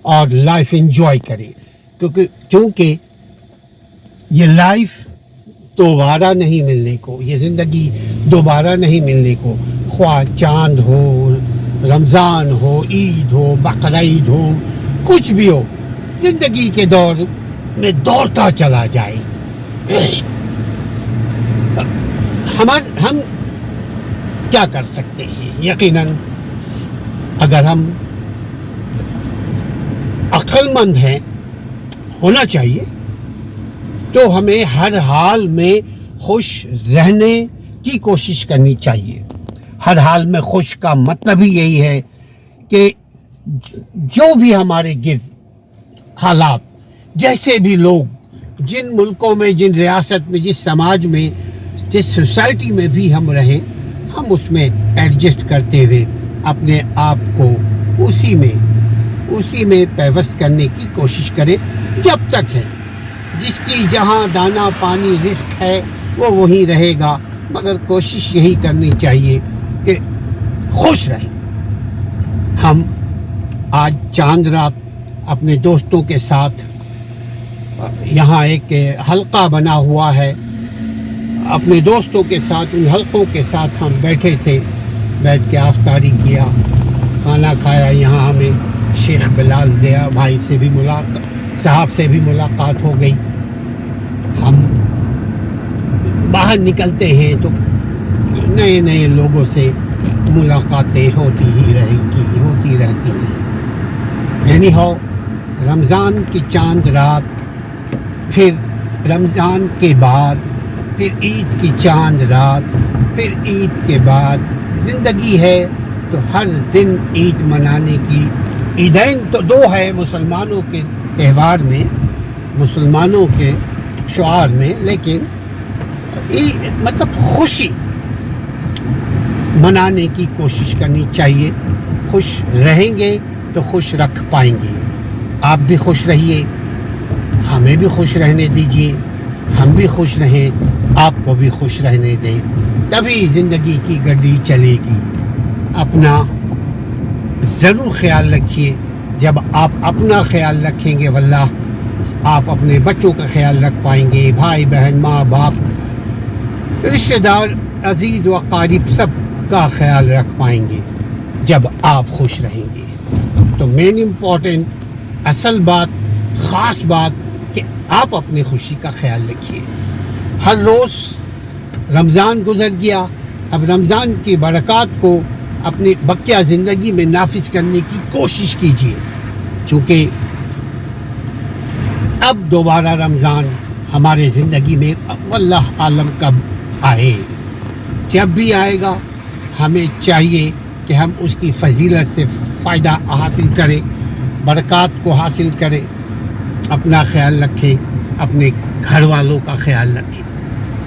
اور life enjoy کریں، کیونکہ یہ لائف دوبارہ نہیں ملنے کو، یہ زندگی دوبارہ نہیں ملنے کو، خواہ چاند ہو، رمضان ہو، عید ہو، بقرعید ہو، کچھ بھی ہو، زندگی کے دور میں دوڑتا چلا جائے۔ ہم کیا کر سکتے ہیں؟ یقیناً اگر ہم عقل مند ہیں، ہونا چاہیے، تو ہمیں ہر حال میں خوش رہنے کی کوشش کرنی چاہیے۔ ہر حال میں خوش کا مطلب ہی یہی ہے کہ جو بھی ہمارے گرد حالات، جیسے بھی لوگ، جن ملکوں میں، جن ریاست میں، جس سماج میں، جس سوسائٹی میں بھی ہم رہیں، ہم اس میں ایڈجسٹ کرتے ہوئے اپنے آپ کو اسی میں پیوست کرنے کی کوشش کریں جب تک ہے۔ جس کی جہاں دانا پانی رزق ہے وہ وہیں رہے گا، مگر کوشش یہی کرنی چاہیے کہ خوش رہیں۔ ہم آج چاند رات اپنے دوستوں کے ساتھ یہاں ایک حلقہ بنا ہوا ہے، اپنے دوستوں کے ساتھ ان حلقوں کے ساتھ ہم بیٹھے تھے، بیٹھ کے افطاری کیا، کھانا کھایا۔ یہاں ہمیں شیخ بلال ضیاء بھائی سے بھی صاحب سے بھی ملاقات ہو گئی۔ ہم باہر نکلتے ہیں تو نئے نئے لوگوں سے ملاقاتیں ہوتی رہتی ہیں۔ یعنی رمضان کی چاند رات، پھر رمضان کے بعد، پھر عید کی چاند رات، پھر عید کے بعد زندگی ہے تو ہر دن عید منانے کی۔ عیدین تو دو ہے مسلمانوں کے تہوار میں، مسلمانوں کے شعار میں، لیکن مطلب خوشی منانے کی کوشش کرنی چاہیے۔ خوش رہیں گے تو خوش رکھ پائیں گے۔ آپ بھی خوش رہیے، ہمیں بھی خوش رہنے دیجیے، ہم بھی خوش رہیں، آپ کو بھی خوش رہنے دیں، تبھی زندگی کی گڈی چلے گی۔ اپنا ضرور خیال رکھیے۔ جب آپ اپنا خیال رکھیں گے، واللہ آپ اپنے بچوں کا خیال رکھ پائیں گے، بھائی بہن، ماں باپ، رشتہ دار، عزیز و اقارب، سب کا خیال رکھ پائیں گے جب آپ خوش رہیں گے۔ تو مین امپورٹنٹ، اصل بات، خاص بات کہ آپ اپنی خوشی کا خیال رکھیے۔ ہر روز رمضان گزر گیا، اب رمضان کی برکات کو اپنی بقیہ زندگی میں نافذ کرنے کی کوشش کیجیے، چونکہ اب دوبارہ رمضان ہمارے زندگی میں واللہ عالم کب آئے۔ جب بھی آئے گا ہمیں چاہیے کہ ہم اس کی فضیلت سے فائدہ حاصل کریں، برکات کو حاصل کریں، اپنا خیال رکھیں، اپنے گھر والوں کا خیال رکھیں۔